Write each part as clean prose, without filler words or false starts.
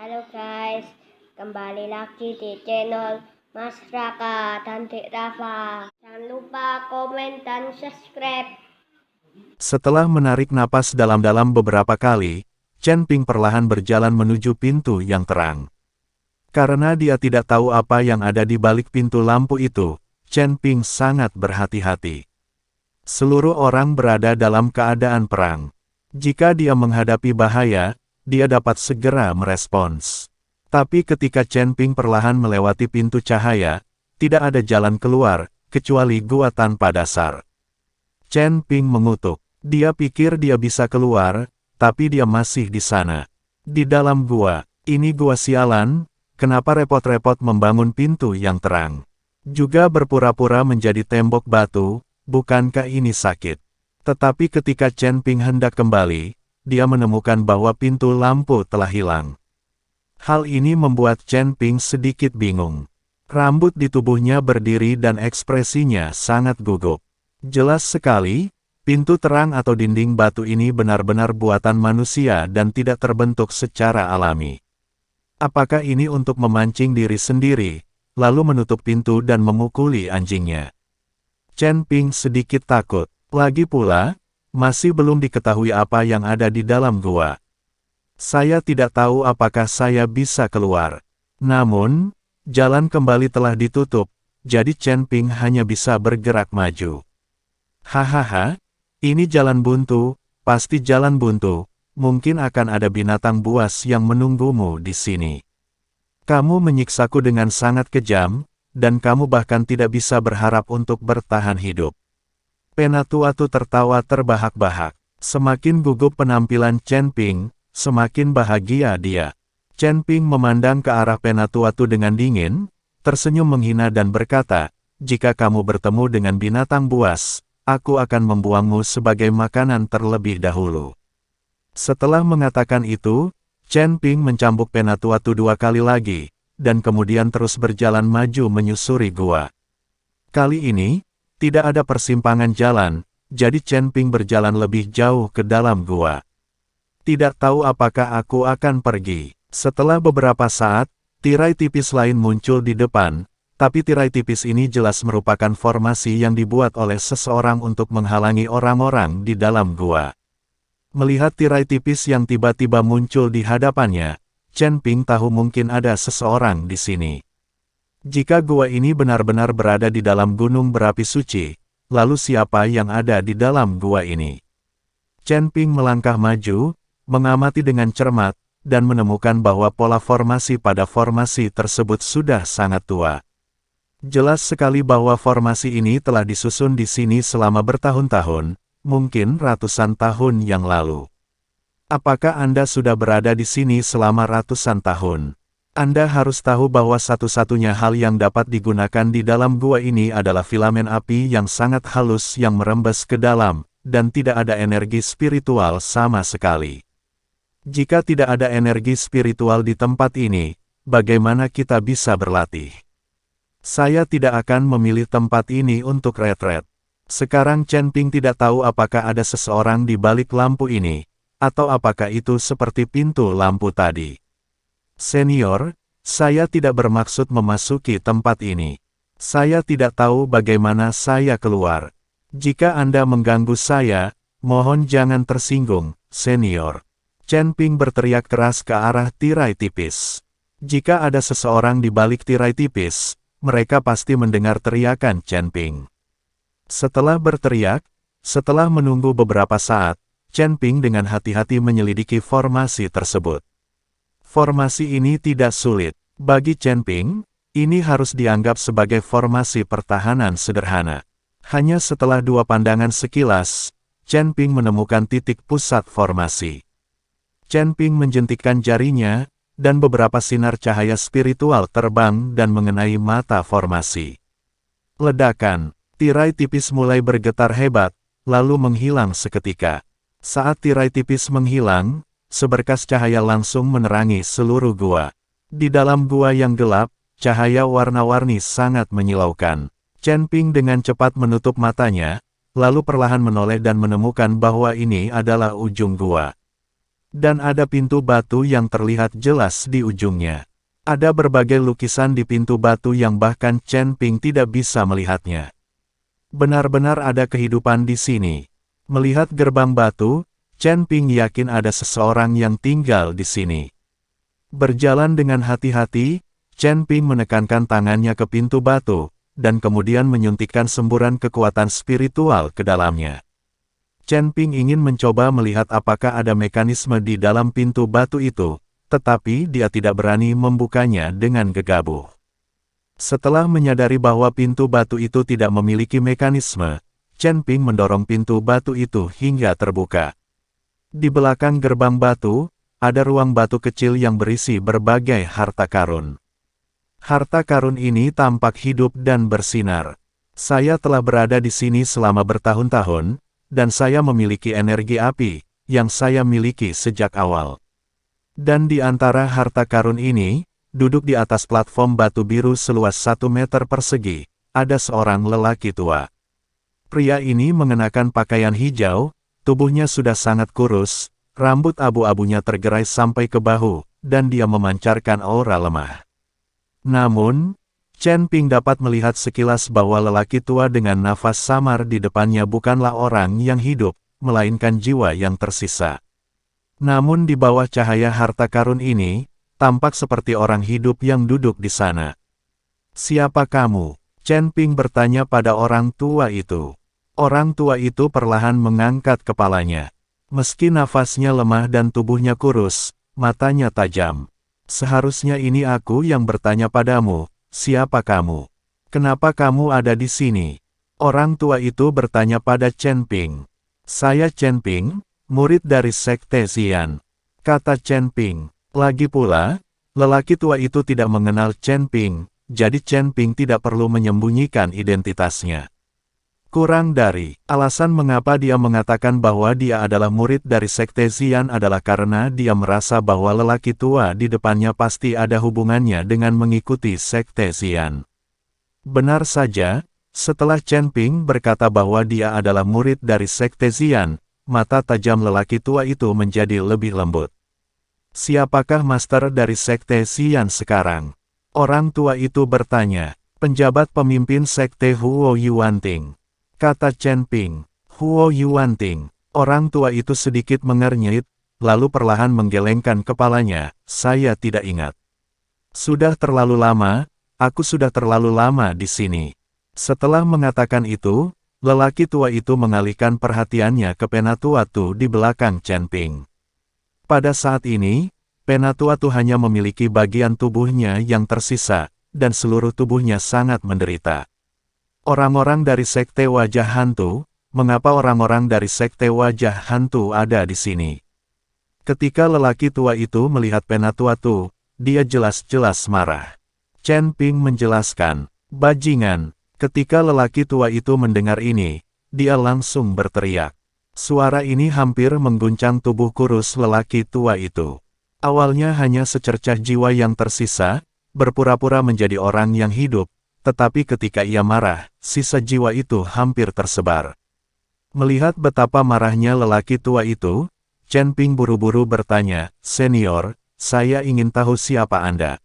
Halo guys, kembali lagi di channel Mas Raka dan Dek Rafa. Jangan lupa komen dan subscribe. Setelah menarik napas dalam-dalam beberapa kali, Chen Ping perlahan berjalan menuju pintu yang terang. Karena dia tidak tahu apa yang ada di balik pintu lampu itu, Chen Ping sangat berhati-hati. Seluruh orang berada dalam keadaan perang. Jika dia menghadapi bahaya, dia dapat segera merespons. Tapi ketika Chen Ping perlahan melewati pintu cahaya, tidak ada jalan keluar, kecuali gua tanpa dasar. Chen Ping mengutuk. Dia pikir dia bisa keluar, tapi dia masih di sana. Di dalam gua, ini gua sialan, kenapa repot-repot membangun pintu yang terang? Juga berpura-pura menjadi tembok batu, bukankah ini sakit? Tetapi ketika Chen Ping hendak kembali, dia menemukan bahwa pintu lampu telah hilang. Hal ini membuat Chen Ping sedikit bingung. Rambut di tubuhnya berdiri dan ekspresinya sangat gugup. Jelas sekali, pintu terang atau dinding batu ini benar-benar buatan manusia dan tidak terbentuk secara alami. Apakah ini untuk memancing diri sendiri, lalu menutup pintu dan memukuli anjingnya? Chen Ping sedikit takut. Lagi pula, masih belum diketahui apa yang ada di dalam gua. Saya tidak tahu apakah saya bisa keluar. Namun, jalan kembali telah ditutup, jadi Chen Ping hanya bisa bergerak maju. Hahaha, ini jalan buntu, pasti jalan buntu, mungkin akan ada binatang buas yang menunggumu di sini. Kamu menyiksaku dengan sangat kejam, dan kamu bahkan tidak bisa berharap untuk bertahan hidup. Penatua-tu tertawa terbahak-bahak. Semakin gugup penampilan Chen Ping, semakin bahagia dia. Chen Ping memandang ke arah Penatua-tu dengan dingin, tersenyum menghina dan berkata, "Jika kamu bertemu dengan binatang buas, aku akan membuangmu sebagai makanan terlebih dahulu." Setelah mengatakan itu, Chen Ping mencambuk Penatua-tu 2 kali lagi, dan kemudian terus berjalan maju menyusuri gua. Kali ini, tidak ada persimpangan jalan, jadi Chen Ping berjalan lebih jauh ke dalam gua. Tidak tahu apakah aku akan pergi. Setelah beberapa saat, tirai tipis lain muncul di depan, tapi tirai tipis ini jelas merupakan formasi yang dibuat oleh seseorang untuk menghalangi orang-orang di dalam gua. Melihat tirai tipis yang tiba-tiba muncul di hadapannya, Chen Ping tahu mungkin ada seseorang di sini. Jika gua ini benar-benar berada di dalam gunung berapi suci, lalu siapa yang ada di dalam gua ini? Chen Ping melangkah maju, mengamati dengan cermat, dan menemukan bahwa pola formasi pada formasi tersebut sudah sangat tua. Jelas sekali bahwa formasi ini telah disusun di sini selama bertahun-tahun, mungkin ratusan tahun yang lalu. Apakah Anda sudah berada di sini selama ratusan tahun? Anda harus tahu bahwa satu-satunya hal yang dapat digunakan di dalam gua ini adalah filamen api yang sangat halus yang merembes ke dalam, dan tidak ada energi spiritual sama sekali. Jika tidak ada energi spiritual di tempat ini, bagaimana kita bisa berlatih? Saya tidak akan memilih tempat ini untuk retret. Sekarang Chen Ping tidak tahu apakah ada seseorang di balik lampu ini, atau apakah itu seperti pintu lampu tadi. Senior, saya tidak bermaksud memasuki tempat ini. Saya tidak tahu bagaimana saya keluar. Jika Anda mengganggu saya, mohon jangan tersinggung, senior. Chen Ping berteriak keras ke arah tirai tipis. Jika ada seseorang di balik tirai tipis, mereka pasti mendengar teriakan Chen Ping. Setelah berteriak, setelah menunggu beberapa saat, Chen Ping dengan hati-hati menyelidiki formasi tersebut. Formasi ini tidak sulit. Bagi Chen Ping, ini harus dianggap sebagai formasi pertahanan sederhana. Hanya setelah 2 pandangan sekilas, Chen Ping menemukan titik pusat formasi. Chen Ping menjentikkan jarinya, dan beberapa sinar cahaya spiritual terbang dan mengenai mata formasi. Ledakan, tirai tipis mulai bergetar hebat, lalu menghilang seketika. Saat tirai tipis menghilang, seberkas cahaya langsung menerangi seluruh gua. Di dalam gua yang gelap, cahaya warna-warni sangat menyilaukan. Chen Ping dengan cepat menutup matanya, lalu perlahan menoleh dan menemukan bahwa ini adalah ujung gua. Dan ada pintu batu yang terlihat jelas di ujungnya. Ada berbagai lukisan di pintu batu yang bahkan Chen Ping tidak bisa melihatnya. Benar-benar ada kehidupan di sini. Melihat gerbang batu, Chen Ping yakin ada seseorang yang tinggal di sini. Berjalan dengan hati-hati, Chen Ping menekankan tangannya ke pintu batu, dan kemudian menyuntikkan semburan kekuatan spiritual ke dalamnya. Chen Ping ingin mencoba melihat apakah ada mekanisme di dalam pintu batu itu, tetapi dia tidak berani membukanya dengan gegabah. Setelah menyadari bahwa pintu batu itu tidak memiliki mekanisme, Chen Ping mendorong pintu batu itu hingga terbuka. Di belakang gerbang batu, ada ruang batu kecil yang berisi berbagai harta karun. Harta karun ini tampak hidup dan bersinar. Saya telah berada di sini selama bertahun-tahun, dan saya memiliki energi api, yang saya miliki sejak awal. Dan di antara harta karun ini, duduk di atas platform batu biru seluas 1 meter persegi, ada seorang lelaki tua. Pria ini mengenakan pakaian hijau, tubuhnya sudah sangat kurus, rambut abu-abunya tergerai sampai ke bahu, dan dia memancarkan aura lemah. Namun, Chen Ping dapat melihat sekilas bahwa lelaki tua dengan nafas samar di depannya bukanlah orang yang hidup, melainkan jiwa yang tersisa. Namun di bawah cahaya harta karun ini, tampak seperti orang hidup yang duduk di sana. "Siapa kamu?" Chen Ping bertanya pada orang tua itu. Orang tua itu perlahan mengangkat kepalanya. Meski nafasnya lemah dan tubuhnya kurus, matanya tajam. "Seharusnya ini aku yang bertanya padamu, siapa kamu? Kenapa kamu ada di sini?" Orang tua itu bertanya pada Chen Ping. "Saya Chen Ping, murid dari Sekte Xian," kata Chen Ping. Lagi pula, lelaki tua itu tidak mengenal Chen Ping, jadi Chen Ping tidak perlu menyembunyikan identitasnya. Kurang dari, alasan mengapa dia mengatakan bahwa dia adalah murid dari Sekte Xian adalah karena dia merasa bahwa lelaki tua di depannya pasti ada hubungannya dengan mengikuti Sekte Xian. Benar saja, setelah Chen Ping berkata bahwa dia adalah murid dari Sekte Xian, mata tajam lelaki tua itu menjadi lebih lembut. "Siapakah master dari Sekte Xian sekarang?" Orang tua itu bertanya. "Penjabat pemimpin Sekte Huo Yuanting," kata Chen Ping. "Huo Yuanting." Orang tua itu sedikit mengernyit, lalu perlahan menggelengkan kepalanya. "Saya tidak ingat. Sudah terlalu lama, aku sudah terlalu lama di sini." Setelah mengatakan itu, lelaki tua itu mengalihkan perhatiannya ke Penatua di belakang Chen Ping. Pada saat ini, Penatua hanya memiliki bagian tubuhnya yang tersisa, dan seluruh tubuhnya sangat menderita. Orang-orang dari Sekte Wajah Hantu, mengapa orang-orang dari Sekte Wajah Hantu ada di sini? Ketika lelaki tua itu melihat Penatua, dia jelas-jelas marah. Chen Ping menjelaskan, "Bajingan." Ketika lelaki tua itu mendengar ini, dia langsung berteriak. Suara ini hampir mengguncang tubuh kurus lelaki tua itu. Awalnya hanya secercah jiwa yang tersisa, berpura-pura menjadi orang yang hidup, tetapi ketika ia marah, sisa jiwa itu hampir tersebar. Melihat betapa marahnya lelaki tua itu, Chen Ping buru-buru bertanya, "Senior, saya ingin tahu siapa Anda.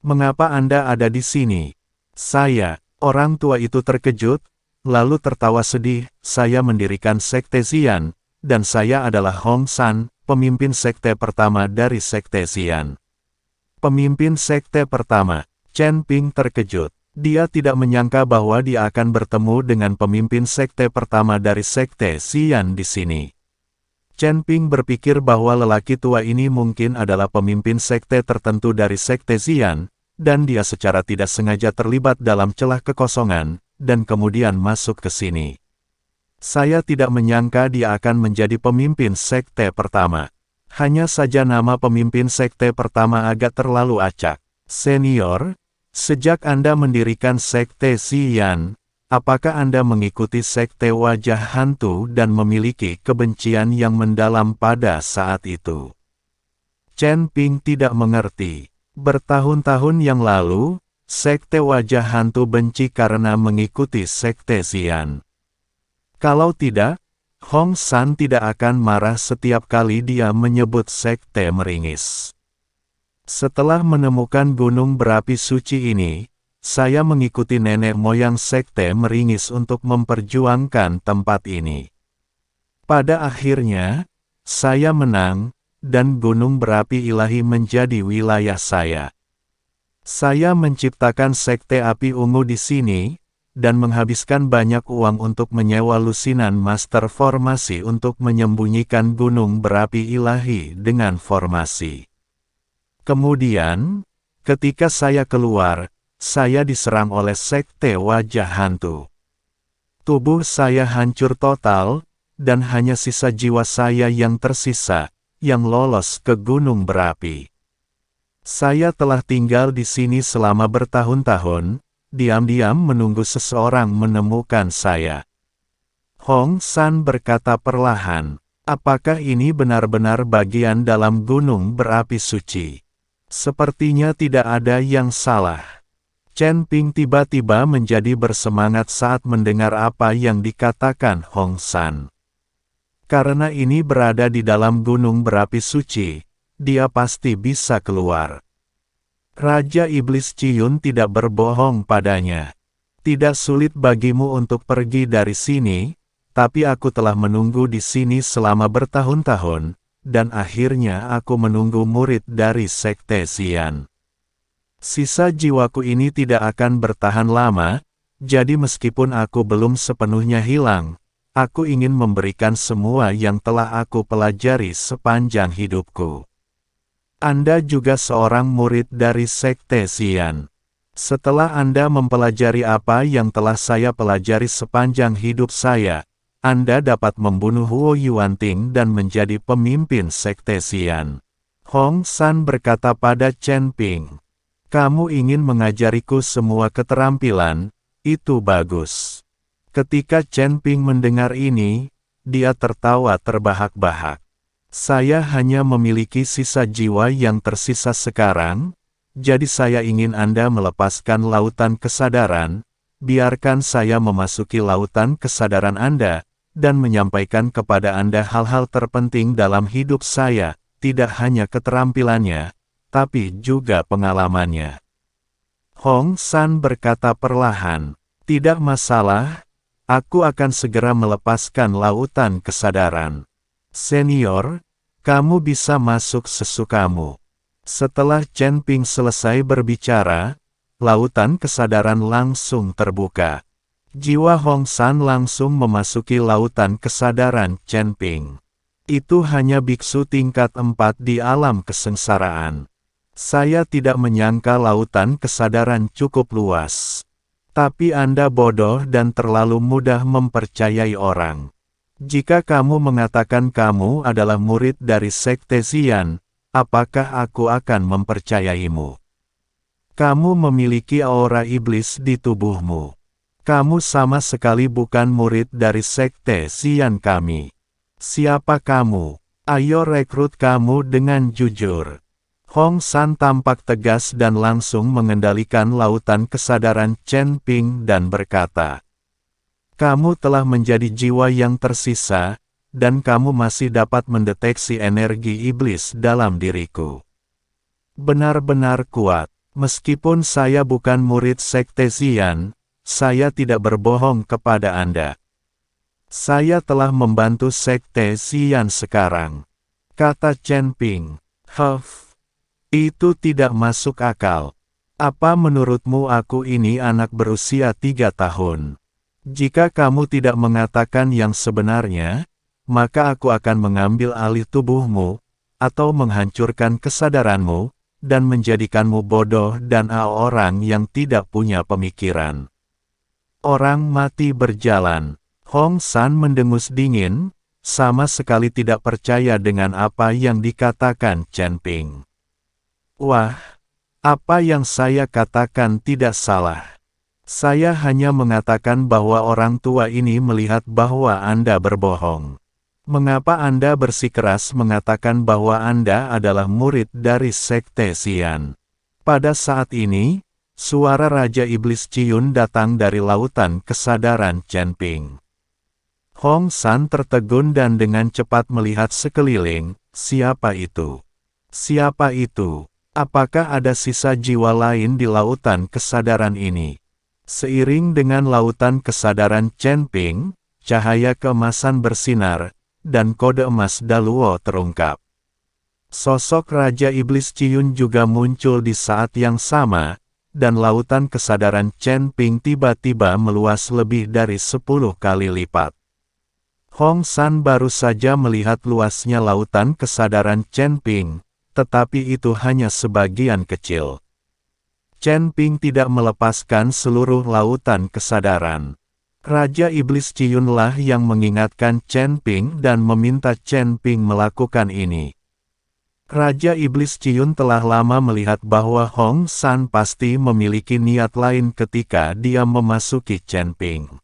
Mengapa Anda ada di sini?" "Saya." Orang tua itu terkejut, lalu tertawa sedih, "Saya mendirikan Sekte Xian, dan saya adalah Hong San, pemimpin sekte pertama dari Sekte Xian." Pemimpin sekte pertama. Chen Ping terkejut. Dia tidak menyangka bahwa dia akan bertemu dengan pemimpin sekte pertama dari Sekte Xian di sini. Chen Ping berpikir bahwa lelaki tua ini mungkin adalah pemimpin sekte tertentu dari Sekte Xian, dan dia secara tidak sengaja terlibat dalam celah kekosongan, dan kemudian masuk ke sini. Saya tidak menyangka dia akan menjadi pemimpin sekte pertama. Hanya saja nama pemimpin sekte pertama agak terlalu acak. "Senior, sejak Anda mendirikan Sekte Xian, apakah Anda mengikuti Sekte Wajah Hantu dan memiliki kebencian yang mendalam pada saat itu?" Chen Ping tidak mengerti. Bertahun-tahun yang lalu, Sekte Wajah Hantu benci karena mengikuti Sekte Xian. Kalau tidak, Hong San tidak akan marah setiap kali dia menyebut sekte meringis. Setelah menemukan gunung berapi suci ini, saya mengikuti nenek moyang sekte meringis untuk memperjuangkan tempat ini. Pada akhirnya, saya menang, dan gunung berapi ilahi menjadi wilayah saya. Saya menciptakan sekte api ungu di sini, dan menghabiskan banyak uang untuk menyewa lusinan master formasi untuk menyembunyikan gunung berapi ilahi dengan formasi. Kemudian, ketika saya keluar, saya diserang oleh sekte wajah hantu. Tubuh saya hancur total, dan hanya sisa jiwa saya yang tersisa, yang lolos ke gunung berapi. Saya telah tinggal di sini selama bertahun-tahun, diam-diam menunggu seseorang menemukan saya. Hong San berkata perlahan, apakah ini benar-benar bagian dalam gunung berapi suci? Sepertinya tidak ada yang salah. Chen Ping tiba-tiba menjadi bersemangat saat mendengar apa yang dikatakan Hong San. Karena ini berada di dalam gunung berapi suci, dia pasti bisa keluar. Raja Iblis Ciyun tidak berbohong padanya. Tidak sulit bagimu untuk pergi dari sini, tapi aku telah menunggu di sini selama bertahun-tahun, dan akhirnya aku menunggu murid dari sekte Xian. Sisa jiwaku ini tidak akan bertahan lama, jadi meskipun aku belum sepenuhnya hilang, aku ingin memberikan semua yang telah aku pelajari sepanjang hidupku. Anda juga seorang murid dari sekte Xian. Setelah Anda mempelajari apa yang telah saya pelajari sepanjang hidup saya, Anda dapat membunuh Huo Yuanting dan menjadi pemimpin sekte Xian. Hong San berkata pada Chen Ping, kamu ingin mengajariku semua keterampilan, itu bagus. Ketika Chen Ping mendengar ini, dia tertawa terbahak-bahak. Saya hanya memiliki sisa jiwa yang tersisa sekarang, jadi saya ingin Anda melepaskan lautan kesadaran, biarkan saya memasuki lautan kesadaran Anda, dan menyampaikan kepada Anda hal-hal terpenting dalam hidup saya, tidak hanya keterampilannya, tapi juga pengalamannya. Hong San berkata perlahan, tidak masalah, aku akan segera melepaskan lautan kesadaran. Senior, kamu bisa masuk sesukamu. Setelah Chen Ping selesai berbicara, lautan kesadaran langsung terbuka. Jiwa Hong San langsung memasuki lautan kesadaran Chen Ping. Itu hanya biksu tingkat 4 di alam kesengsaraan. Saya tidak menyangka lautan kesadaran cukup luas. Tapi Anda bodoh dan terlalu mudah mempercayai orang. Jika kamu mengatakan kamu adalah murid dari sekte Xian, apakah aku akan mempercayaimu? Kamu memiliki aura iblis di tubuhmu. Kamu sama sekali bukan murid dari sekte Xian kami. Siapa kamu? Ayo rekrut kamu dengan jujur. Hong San tampak tegas dan langsung mengendalikan lautan kesadaran Chen Ping dan berkata, kamu telah menjadi jiwa yang tersisa, dan kamu masih dapat mendeteksi energi iblis dalam diriku. Benar-benar kuat, meskipun saya bukan murid sekte Xian, saya tidak berbohong kepada Anda. Saya telah membantu sekte Xian sekarang, kata Chen Ping. Itu tidak masuk akal. Apa menurutmu aku ini anak berusia 3 tahun? Jika kamu tidak mengatakan yang sebenarnya, maka aku akan mengambil alih tubuhmu, atau menghancurkan kesadaranmu, dan menjadikanmu bodoh dan orang yang tidak punya pemikiran. Orang mati berjalan. Hong San mendengus dingin, sama sekali tidak percaya dengan apa yang dikatakan Chen Ping. Wah, apa yang saya katakan tidak salah. Saya hanya mengatakan bahwa orang tua ini melihat bahwa Anda berbohong. Mengapa Anda bersikeras mengatakan bahwa Anda adalah murid dari sekte Xian? Pada saat ini, suara Raja Iblis Ciyun datang dari lautan kesadaran Chen Ping. Hong San tertegun dan dengan cepat melihat sekeliling. Siapa itu? Siapa itu? Apakah ada sisa jiwa lain di lautan kesadaran ini? Seiring dengan lautan kesadaran Chen Ping, cahaya keemasan bersinar, dan kode emas Daluo terungkap. Sosok Raja Iblis Ciyun juga muncul di saat yang sama, dan lautan kesadaran Chen Ping tiba-tiba meluas lebih dari 10 kali lipat. Hong San baru saja melihat luasnya lautan kesadaran Chen Ping, tetapi itu hanya sebagian kecil. Chen Ping tidak melepaskan seluruh lautan kesadaran. Raja Iblis Ciyunlah yang mengingatkan Chen Ping dan meminta Chen Ping melakukan ini. Raja Iblis Ciyun telah lama melihat bahwa Hong San pasti memiliki niat lain ketika dia memasuki Chen Ping.